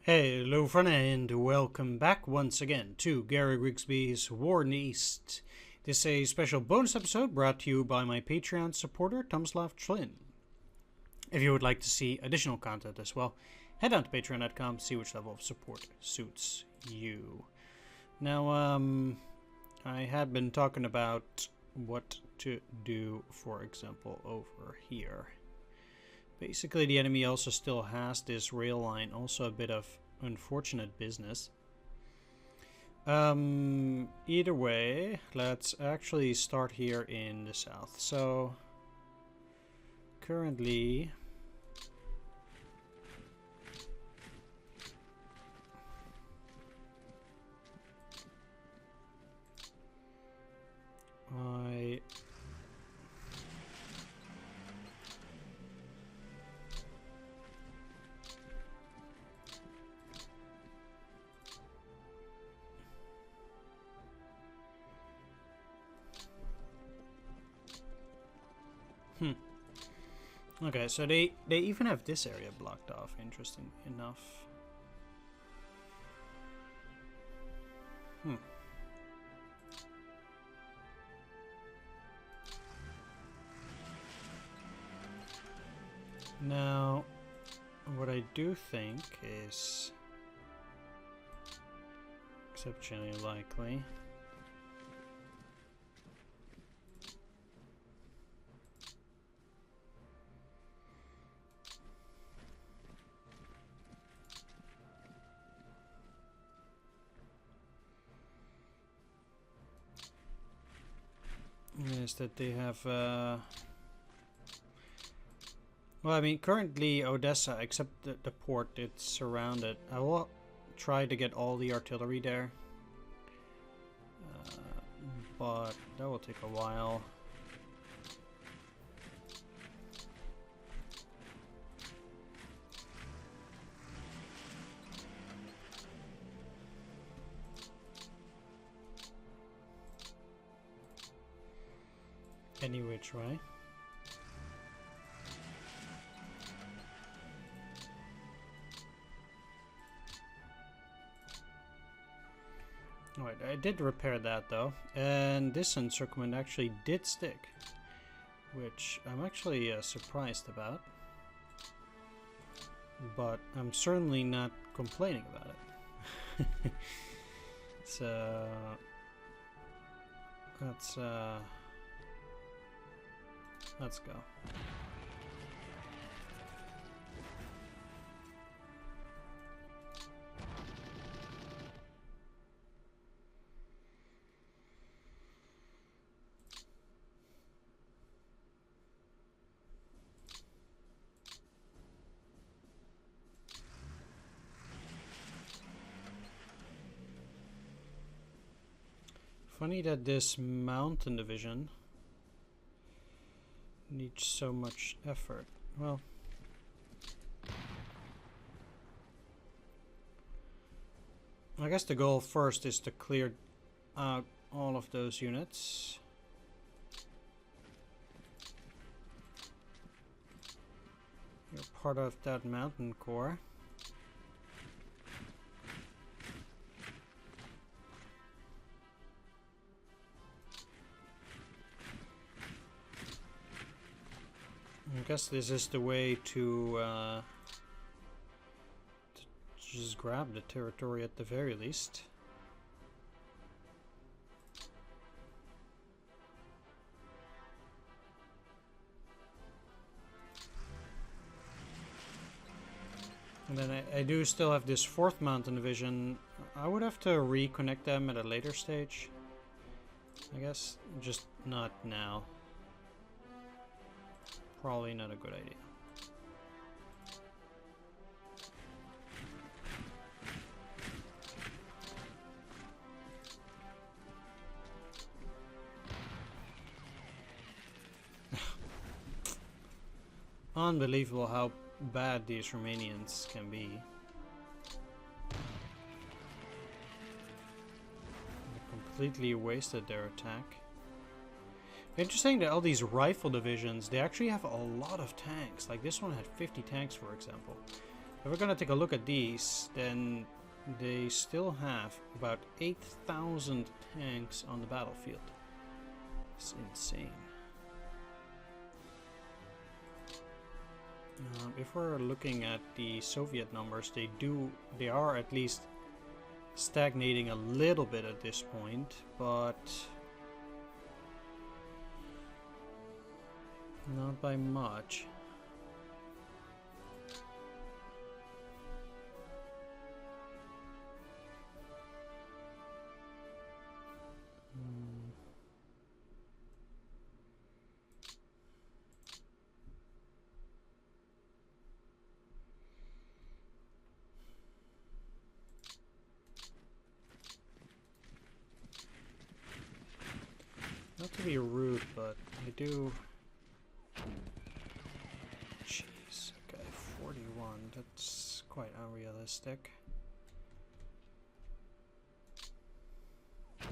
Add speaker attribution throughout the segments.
Speaker 1: Hello friend and welcome back once again to Gary Grigsby's War in the East. This is a special bonus episode brought to you by my Patreon supporter Tomislav Chlin. If you would like to see additional content as well, head on to patreon.com, see which level of support suits you. Now, I had been talking about what to do, for example, over here. Basically, the enemy also still has this rail line, also a bit of unfortunate business. Either way, let's actually start here in the south. So, currently, Okay, so they even have this area blocked off, interesting enough. Now, what I do think is exceptionally likely. Is that they have well, I mean, currently Odessa, except the port, it's surrounded. I will try to get all the artillery there, but that will take a while. Any which way. Alright, I did repair that though, and this encirclement actually did stick, which I'm actually surprised about, but I'm certainly not complaining about it. So let's go. Funny that this mountain division needs so much effort. Well, I guess the goal first is to clear out all of those units. You're part of that mountain core. I guess this is the way to just grab the territory at the very least. And then I do still have this 4th mountain division. I would have to reconnect them at a later stage, I guess, just not now. Probably not a good idea. Unbelievable how bad these Romanians can be. They completely wasted their attack. Interesting that all these rifle divisions, they actually have a lot of tanks. Like this one had 50 tanks, for example. If we're gonna take a look at these, then they still have about 8,000 tanks on the battlefield. It's insane. If we're looking at the Soviet numbers, they are at least stagnating a little bit at this point, but not by much. Not to be rude, but I do... Jeez, okay, 41, that's quite unrealistic. I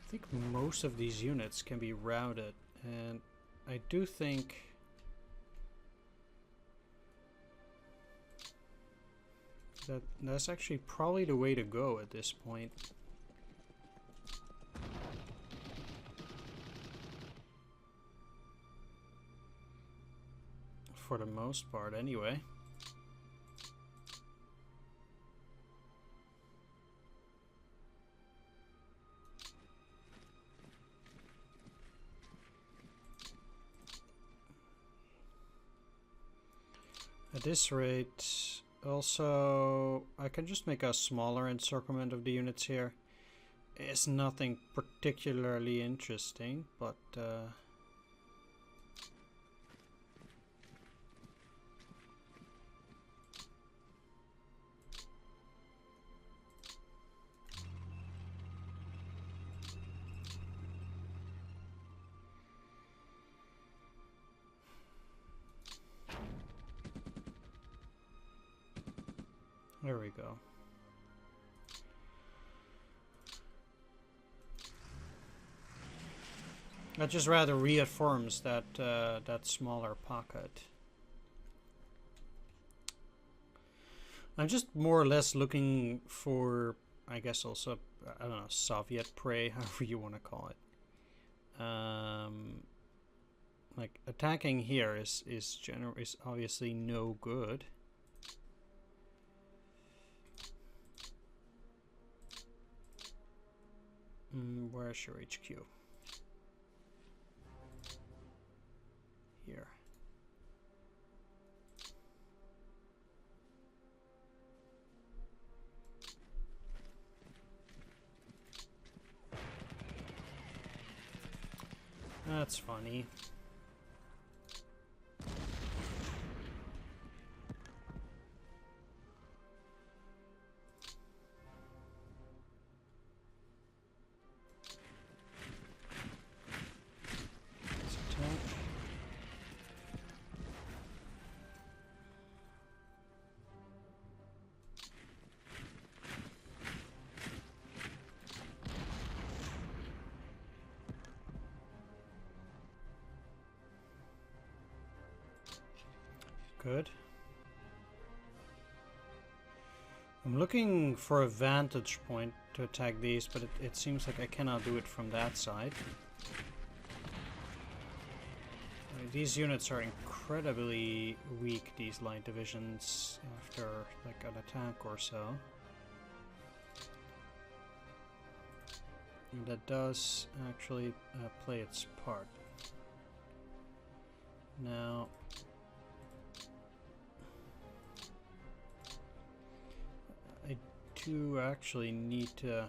Speaker 1: think most of these units can be routed, and I do think that that's actually probably the way to go at this point. For the most part, anyway. At this rate, also, I can just make a smaller encirclement of the units here. It's nothing particularly interesting, but there we go. That just rather reaffirms that that smaller pocket. I'm just more or less looking for, I guess also, I don't know, Soviet prey, however you want to call it. Like attacking here is obviously no good. Where's your HQ? Here. That's funny. Good. I'm looking for a vantage point to attack these, but it seems like I cannot do it from that side. These units are incredibly weak, these light divisions, after like an attack or so. And that does actually play its part. Now, I do actually need to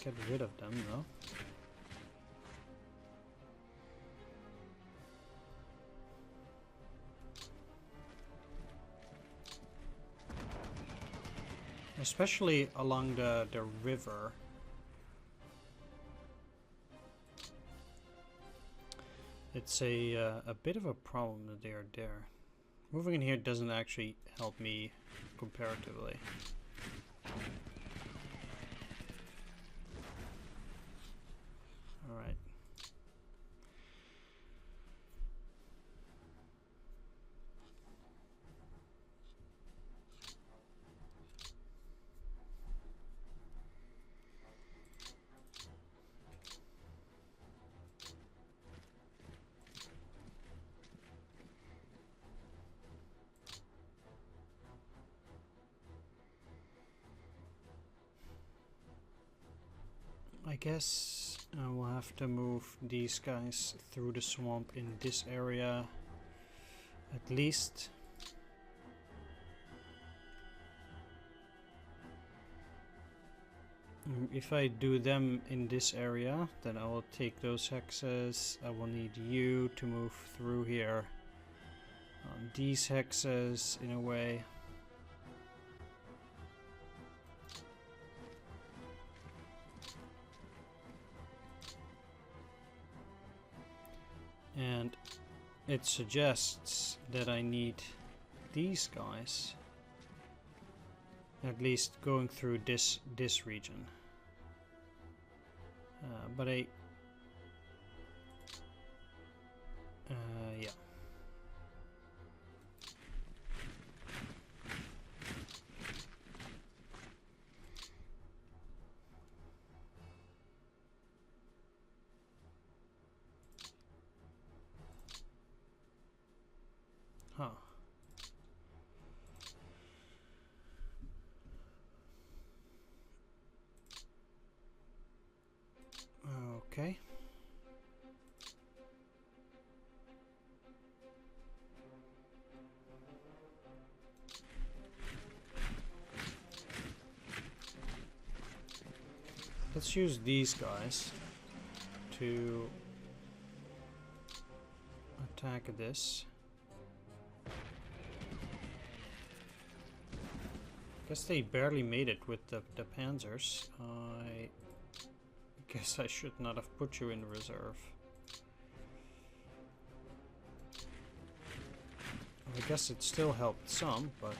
Speaker 1: get rid of them, though. Especially along the river. It's a bit of a problem that they are there. Moving in here doesn't actually help me comparatively. Alright. I guess I will have to move these guys through the swamp in this area at least. If I do them in this area, then I will take those hexes. I will need you to move through here on these hexes in a way. And it suggests that I need these guys at least going through this region. But yeah. Huh. Okay. Let's use these guys to attack this. Guess they barely made it with the panzers. I guess I should not have put you in reserve. I guess it still helped some, but...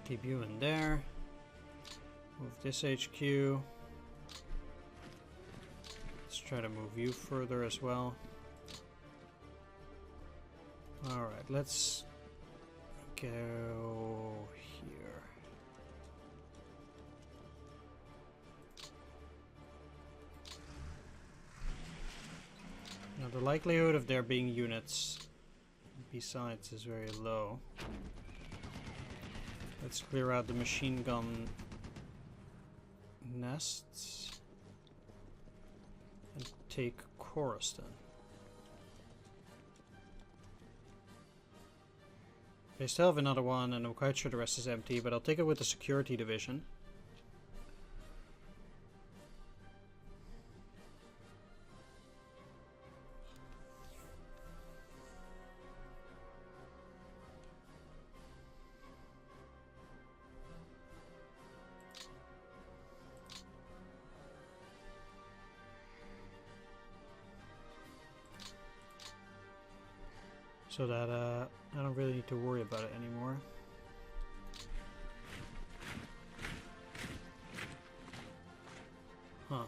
Speaker 1: keep you in there. Move this HQ. Let's try to move you further as well. Alright, let's go here. Now the likelihood of there being units besides is very low. Let's clear out the machine gun nests and take Coruscant. I still have another one and I'm quite sure the rest is empty, but I'll take it with the security division. So that I don't really need to worry about it anymore. Huh.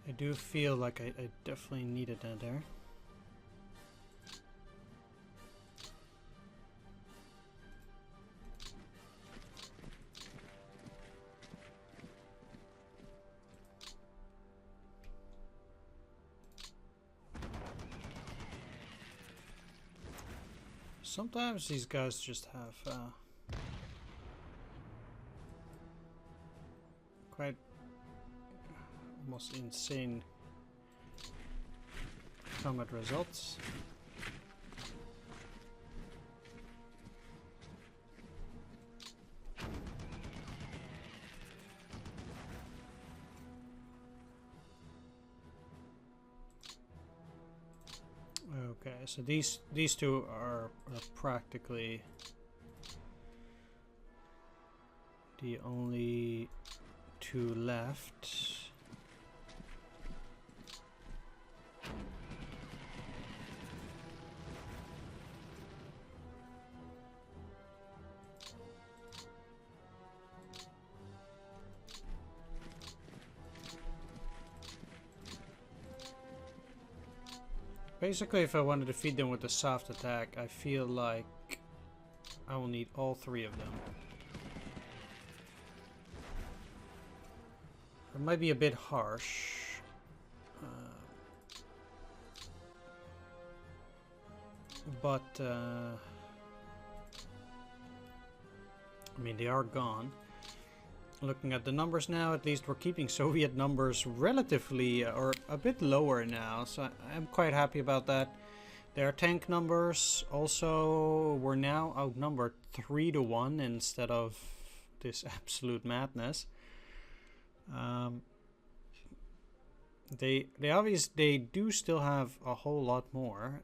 Speaker 1: I do feel like I definitely needed that there. Sometimes these guys just have quite almost insane combat results. Okay, so these two are practically the only two left. Basically, if I want to defeat them with a soft attack, I feel like I will need all three of them. It might be a bit harsh. But I mean, they are gone. Looking at the numbers now, at least we're keeping Soviet numbers relatively or a bit lower now, so I'm quite happy about that. Their tank numbers also were now outnumbered 3-1 instead of this absolute madness. They do still have a whole lot more.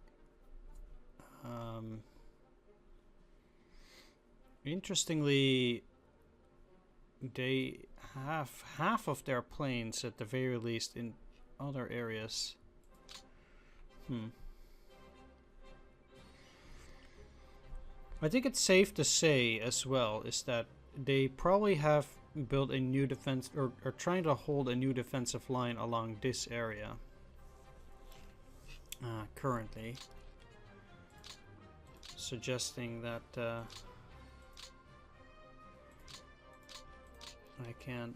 Speaker 1: Interestingly, they have half of their planes at the very least in other areas. I think it's safe to say as well is that they probably have built a new defense or are trying to hold a new defensive line along this area currently, suggesting that I can't.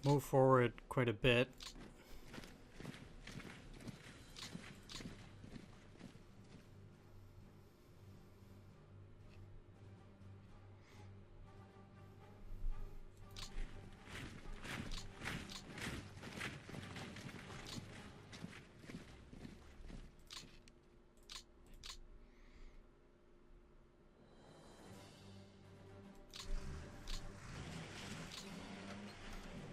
Speaker 1: Move forward quite a bit.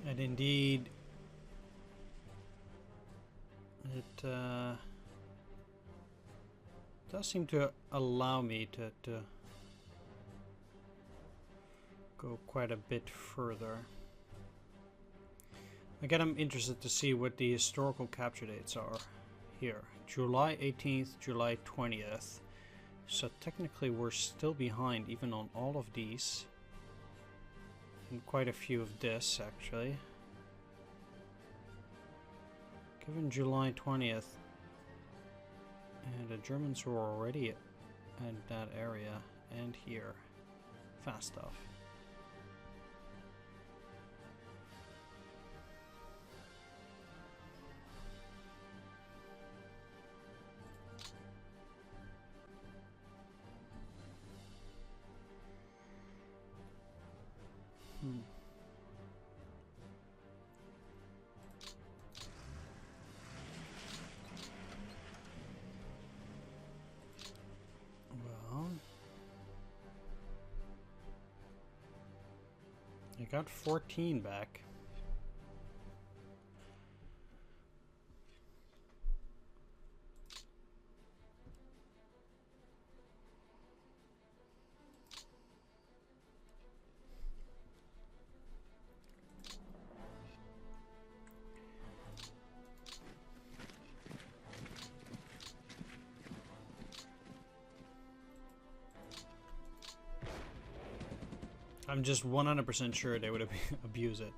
Speaker 1: And indeed, it does seem to allow me to go quite a bit further. Again, I'm interested to see what the historical capture dates are here. July 18th, July 20th. So technically we're still behind even on all of these. And quite a few of this, actually. Given July 20th, and the Germans were already in that area and here. Fast off. Well, I got 14 back. I'm just 100% sure they would abuse it.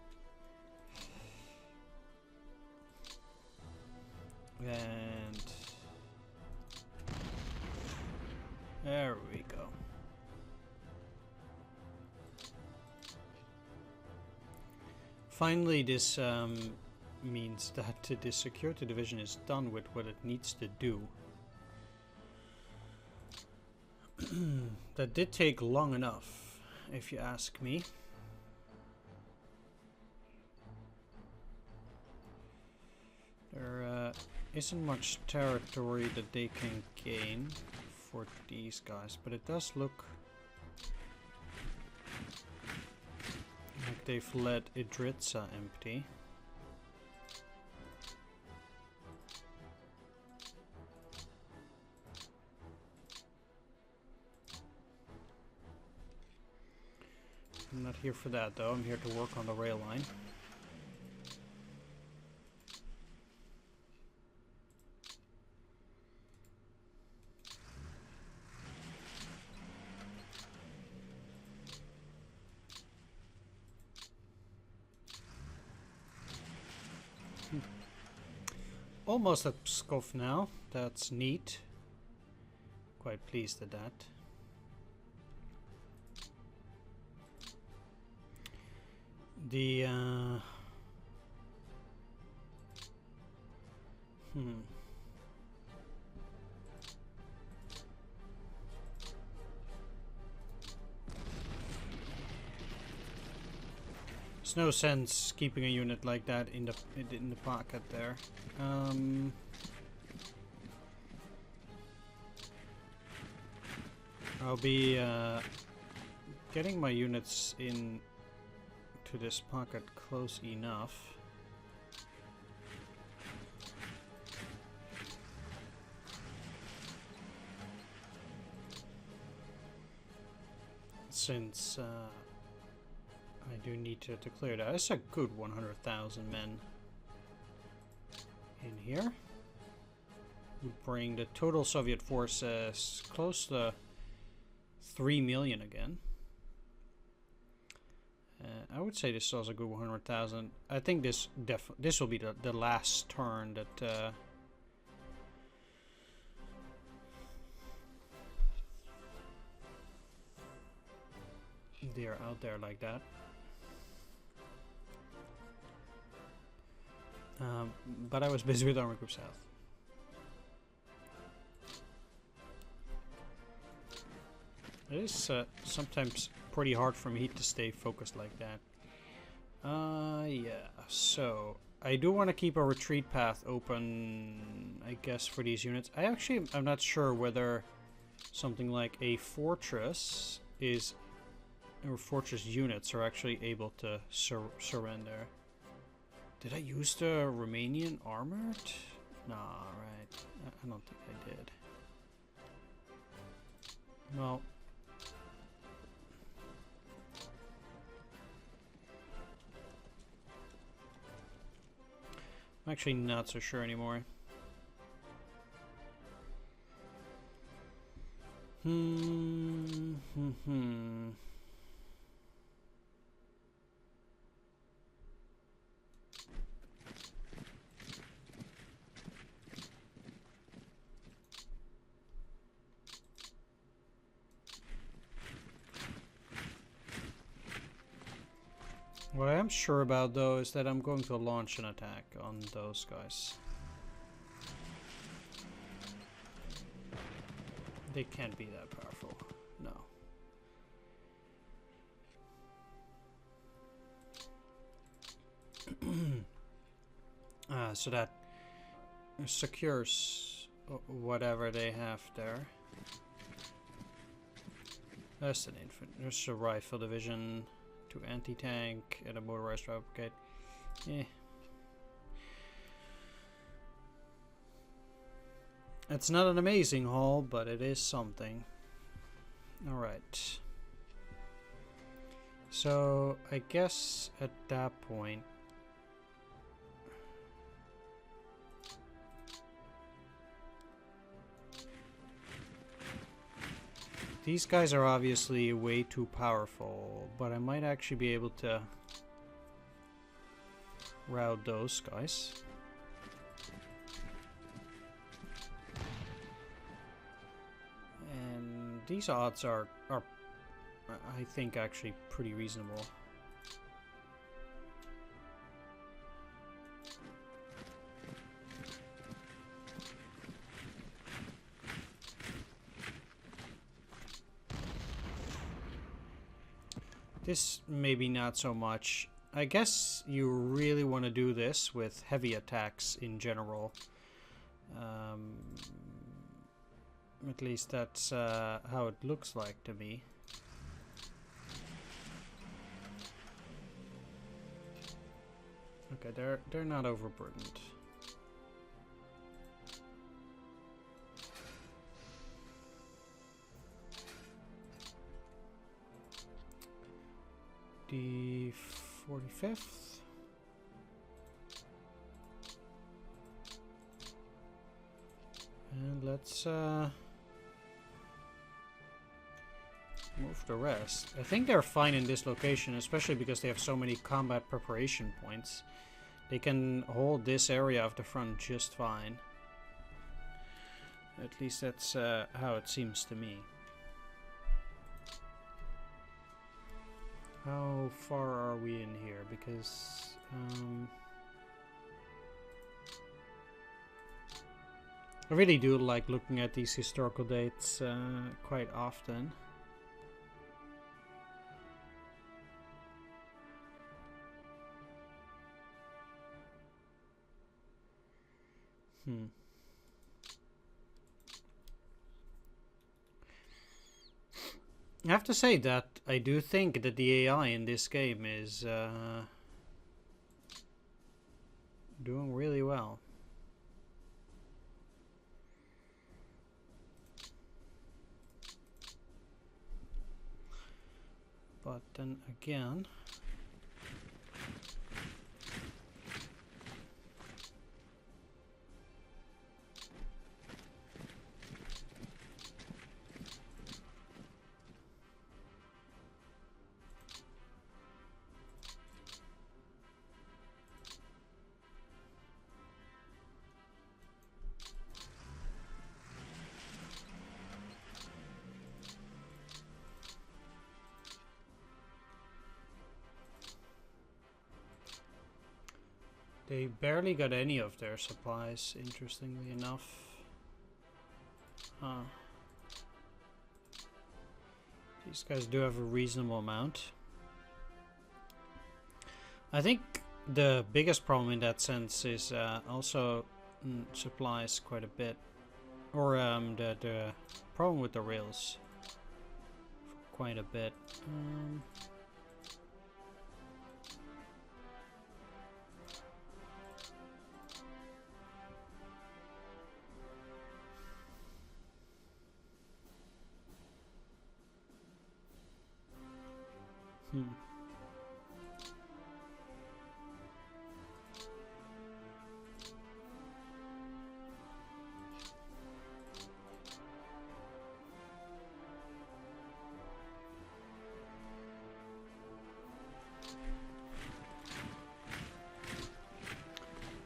Speaker 1: And there we go. Finally, this means that this security division is done with what it needs to do. That did take long enough, if you ask me. There isn't much territory that they can gain for these guys, but it does look like they've let Idritsa empty. I'm not here for that though, I'm here to work on the rail line. Almost at Pskov now, that's neat. Quite pleased at that. The There's no sense keeping a unit like that in the pocket there. I'll be getting my units in to this pocket close enough. Since I do need to clear that. That's a good 100,000 men in here. Would bring the total Soviet forces close to 3 million again. I would say this is also a good 100,000. I think this will be the last turn that they're out there like that. But I was busy with Army Group South. It is sometimes pretty hard for me to stay focused like that. Yeah, so I do want to keep a retreat path open, I guess, for these units. I'm not sure whether something like a fortress is, or fortress units are actually able to surrender. Did I use the Romanian armored? Nah, right. I don't think I did. Well, I'm actually not so sure anymore. What I am sure about though is that I'm going to launch an attack on those guys. They can't be that powerful. No. So that secures whatever they have there. That's an infantry. There's a rifle division, 2 anti-tank, and a motorized rifle brigade. Yeah. It's not an amazing haul, but it is something. Alright. So, I guess at that point... These guys are obviously way too powerful, but I might actually be able to rout those guys. And these odds are I think, actually pretty reasonable. This maybe not so much. I guess you really want to do this with heavy attacks in general. At least that's how it looks like to me. Okay, they're not overburdened. The 45th. And let's move the rest. I think they're fine in this location, especially because they have so many combat preparation points. They can hold this area of the front just fine. At least that's how it seems to me. How far are we in here? Because I really do like looking at these historical dates quite often. I have to say that I do think that the AI in this game is doing really well. But then again, they barely got any of their supplies, interestingly enough. Huh. These guys do have a reasonable amount. I think the biggest problem in that sense is also supplies quite a bit. Or the problem with the rails quite a bit.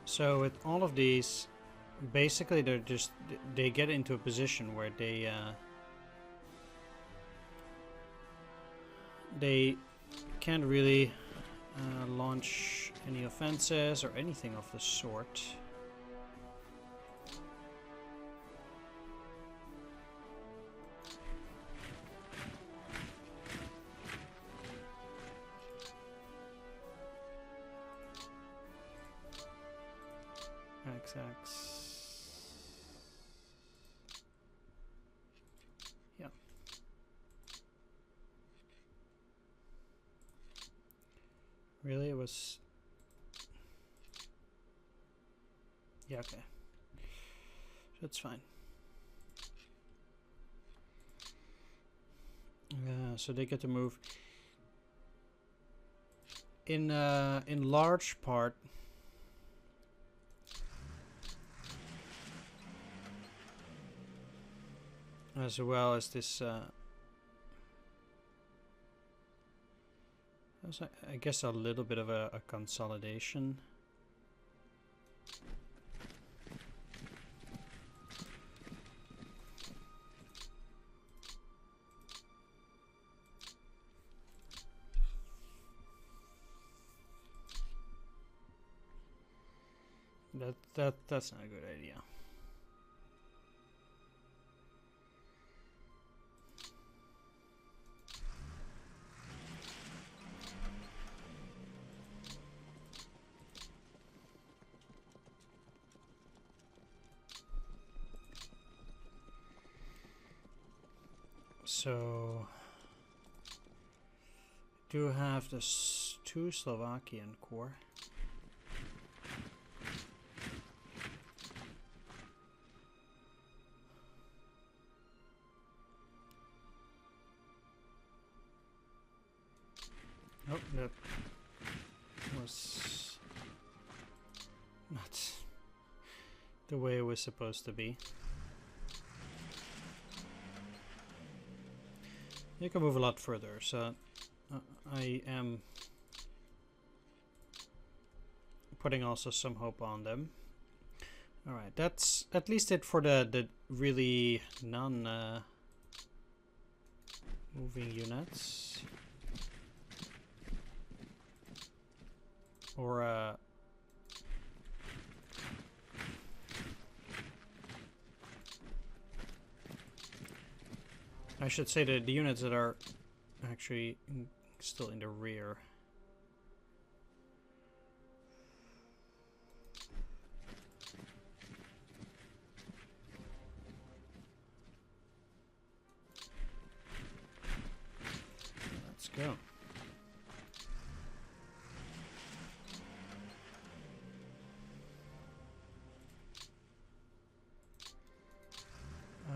Speaker 1: So with all of these, basically they get into a position where they can't really launch any offenses or anything of the sort. XX. Yeah. Really, it was. Yeah, okay. That's fine. So they get to move. In large part, as well as this, I guess a little bit of a consolidation. That's not a good idea. so do have this 2 Slovakian corps. Oh, that was not the way it was supposed to be. You can move a lot further, so I am putting also some hope on them. Alright, that's at least it for the really non moving units. Or I should say the units that are actually still in the rear. Let's go.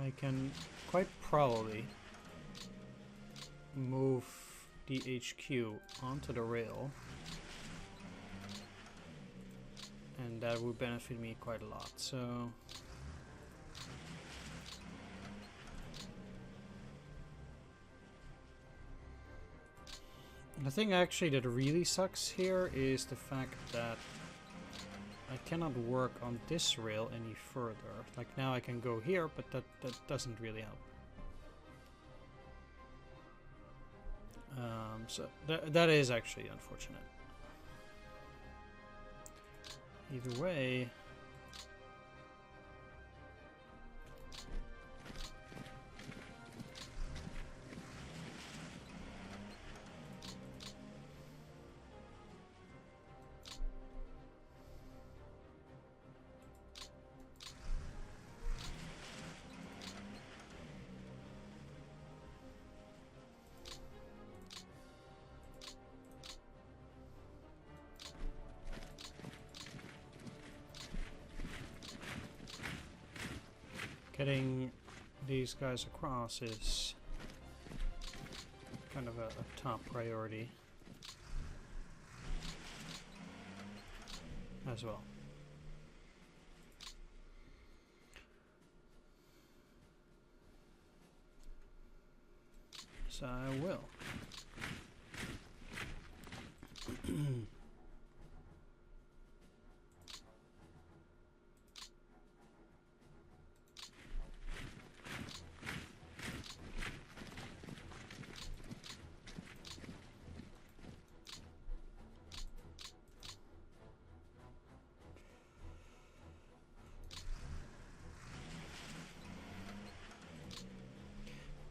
Speaker 1: I can quite probably move the HQ onto the rail, and that would benefit me quite a lot. So the thing actually that really sucks here is the fact that I cannot work on this rail any further. Like now I can go here, but that doesn't really help. So that is actually unfortunate. Either way, getting these guys across is kind of a top priority as well. So I will.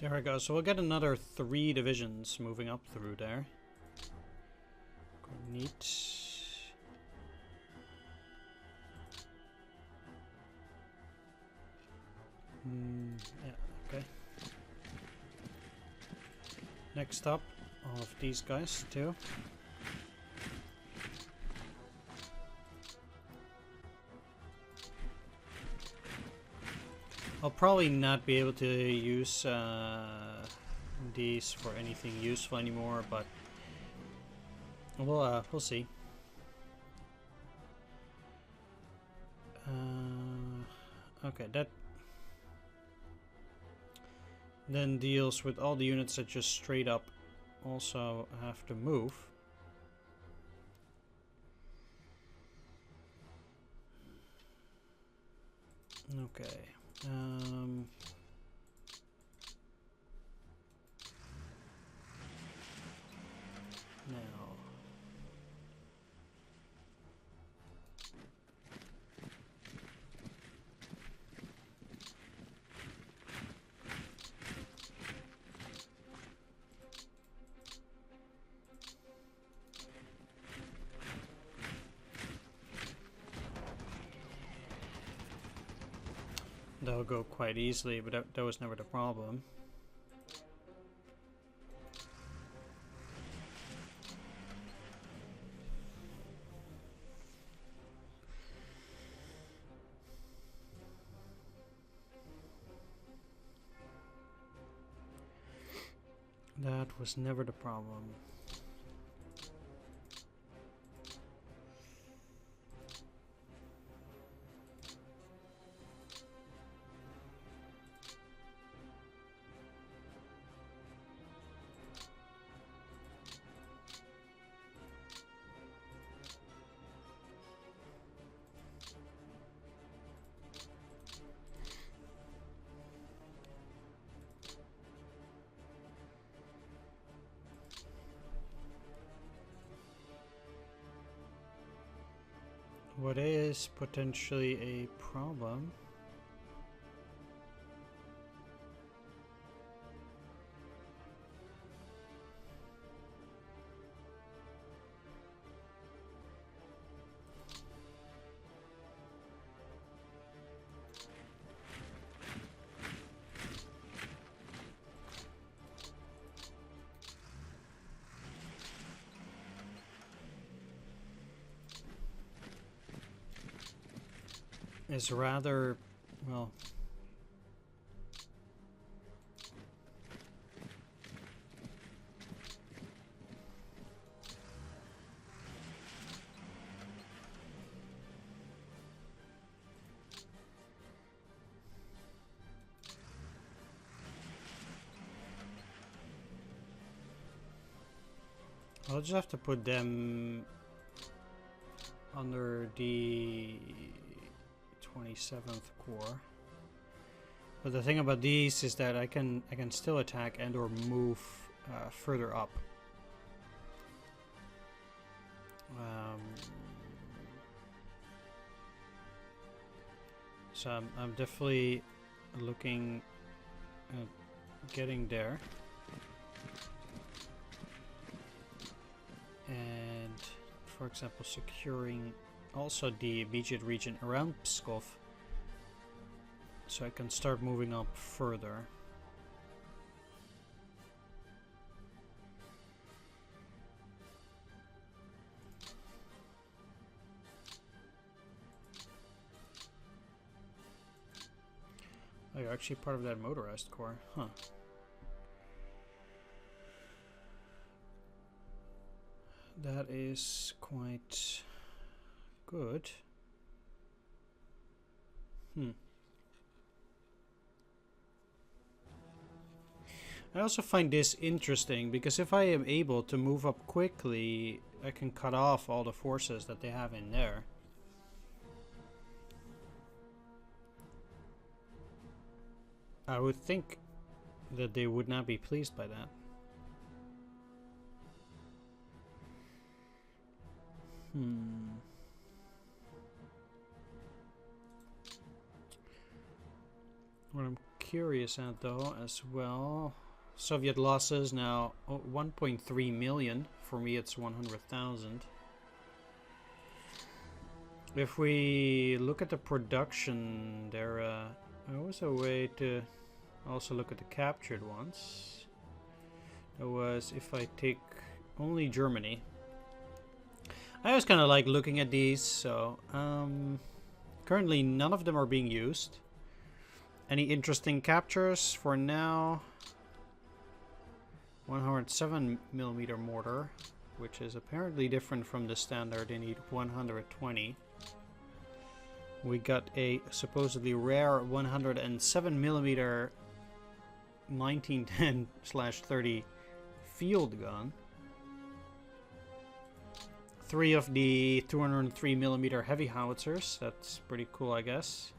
Speaker 1: There we go. So we'll get another 3 divisions moving up through there. Neat. Yeah, okay. Next up, all of these guys too. I'll probably not be able to use these for anything useful anymore, but we'll see. Okay, that then deals with all the units that just straight up also have to move. Okay. Now that'll go quite easily, but that was never the problem. That was never the problem. What is potentially a problem? Is rather, well, I'll just have to put them under the 27th core. But the thing about these is that I can still attack and or move further up. So I'm definitely looking at getting there. And for example, securing also the immediate region around Pskov, so I can start moving up further. Oh, you're actually part of that motorized corps, huh? That is quite good. I also find this interesting because if I am able to move up quickly, I can cut off all the forces that they have in there. I would think that they would not be pleased by that. What I'm curious at though as well, Soviet losses now 1.3 million. For me it's 100,000. If we look at the production, there was a way to also look at the captured ones. There was, if I take only Germany, I was kind of like looking at these. So currently none of them are being used. Any interesting captures for now? 107mm mortar, which is apparently different from the standard. They need 120. We got a supposedly rare 107mm 1910/30 field gun. 3 of the 203mm heavy howitzers. That's pretty cool, I guess.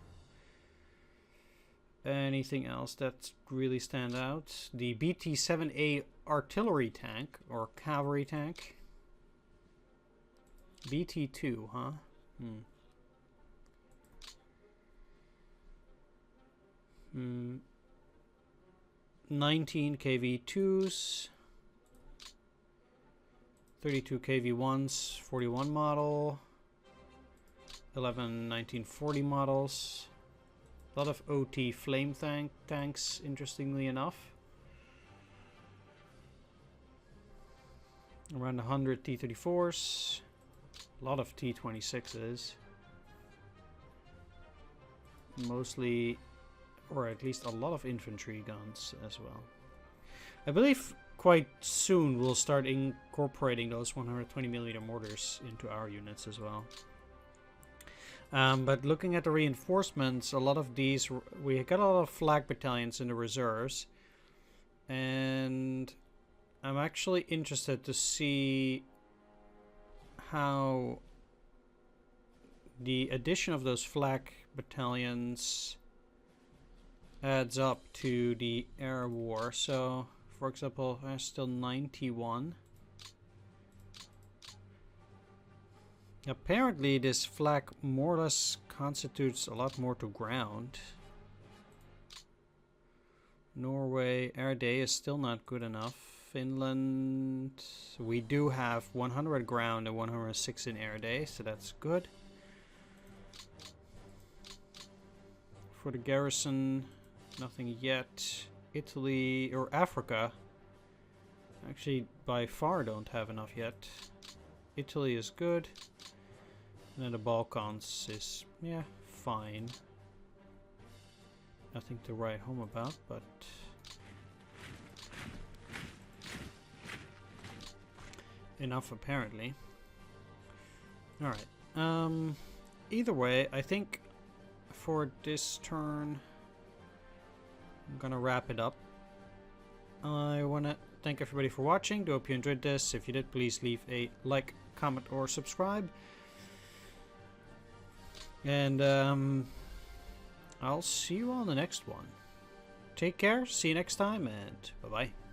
Speaker 1: Anything else that really stand out? The BT-7A artillery tank or cavalry tank. BT-2, huh? 19 KV-2s, 32 KV-1s, 41 model, 11 1940 models. A lot of OT flame tanks, interestingly enough. Around 100 T-34s. A lot of T-26s. Mostly, or at least a lot of infantry guns as well. I believe quite soon we'll start incorporating those 120mm mortars into our units as well. But looking at the reinforcements, a lot of these, we got a lot of flag battalions in the reserves. And I'm actually interested to see how the addition of those flag battalions adds up to the air war. So, for example, there's still 91. Apparently this flag more or less constitutes a lot more to ground. Norway air day is still not good enough. Finland, we do have 100 ground and 106 in air day, so that's good. For the garrison, nothing yet. Italy or Africa actually by far don't have enough yet. Italy is good. And then the Balkans is, yeah, fine. Nothing to write home about, but enough apparently. Alright. Either way, I think for this turn I'm gonna wrap it up. I wanna thank everybody for watching. Do hope you enjoyed this. If you did, please leave a like, comment, or subscribe. And I'll see you on the next one. Take care, see you next time, and bye-bye.